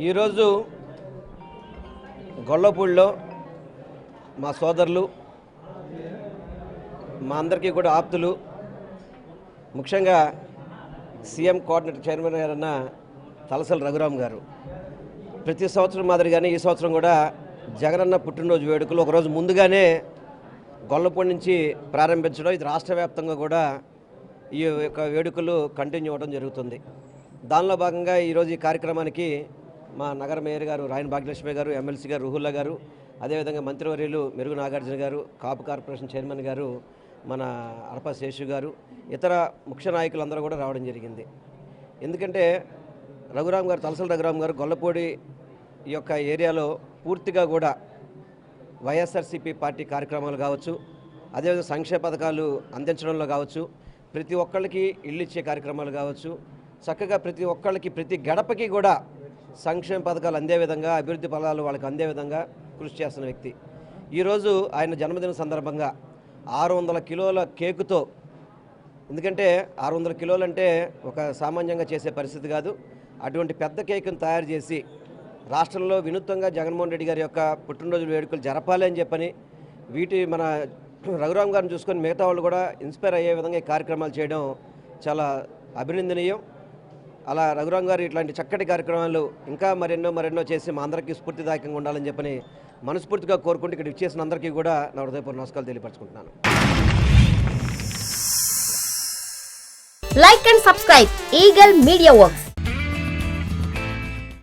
ఈరోజు గొల్లపూడిలో మా సోదరులు, మా అందరికీ కూడా ఆప్తులు, ముఖ్యంగా సీఎం కోఆర్డినేటర్ చైర్మన్ గారన్న తలసాని రఘురామ్ గారు ప్రతి సంవత్సరం మాదిరిగానే ఈ సంవత్సరం కూడా జగనన్న పుట్టినరోజు వేడుకలు ఒకరోజు ముందుగానే గొల్లపూడి నుంచి ప్రారంభించడం, ఇది రాష్ట్ర వ్యాప్తంగా కూడా ఈ యొక్క వేడుకలు కంటిన్యూ అవ్వడం జరుగుతుంది. దానిలో భాగంగా ఈరోజు ఈ కార్యక్రమానికి మా నగర మేయర్ గారు రాయన భాగ్యలక్ష్మి గారు, ఎమ్మెల్సీ గారు రుహుల్లా గారు, అదేవిధంగా మంత్రివర్యులు మెరుగు నాగార్జున గారు, కాపు కార్పొరేషన్ చైర్మన్ గారు మన అడప శేషు గారు, ఇతర ముఖ్య నాయకులందరూ కూడా రావడం జరిగింది. ఎందుకంటే రఘురామ్ గారు, తలసాని రఘురామ్ గారు గొల్లపూడి ఈ యొక్క ఏరియాలో పూర్తిగా కూడా వైఎస్ఆర్సీపీ పార్టీ కార్యక్రమాలు కావచ్చు, అదేవిధంగా సంక్షేమ పథకాలు అందించడంలో కావచ్చు, ప్రతి ఒక్కళ్ళకి ఇల్లు ఇచ్చే కార్యక్రమాలు కావచ్చు, చక్కగా ప్రతి ఒక్కళ్ళకి ప్రతి గడపకి కూడా సంక్షేమ పథకాలు అందే విధంగా, అభివృద్ధి ఫలాలు వాళ్ళకి అందే విధంగా కృషి చేస్తున్న వ్యక్తి. ఈరోజు ఆయన జన్మదిన సందర్భంగా 600 కిలోల కేకుతో, ఎందుకంటే 600 కిలోలు అంటే ఒక సామాన్యంగా చేసే పరిస్థితి కాదు, అటువంటి పెద్ద కేకును తయారు చేసి రాష్ట్రంలో వినూత్నంగా జగన్మోహన్ రెడ్డి గారి యొక్క పుట్టినరోజు వేడుకలు జరపాలి అని చెప్పని మన రఘురామ్ గారిని చూసుకొని మిగతా వాళ్ళు కూడా ఇన్స్పైర్ అయ్యే విధంగా ఈ కార్యక్రమాలు చేయడం చాలా అభినందనీయం. అలా రఘురామ్ గారు ఇట్లాంటి చక్కటి కార్యక్రమాలు ఇంకా మరెన్నో చేసి మా అందరికీ స్ఫూర్తిదాయకంగా ఉండాలని చెప్పని మనస్ఫూర్తిగా కోరుకుంటూ ఇక్కడ ఇచ్చేసిన అందరికీ కూడా నా హృదయపూర్వక నమస్కారాలు తెలియపరచుకుంటున్నాను. Like and subscribe Eagle Media Works.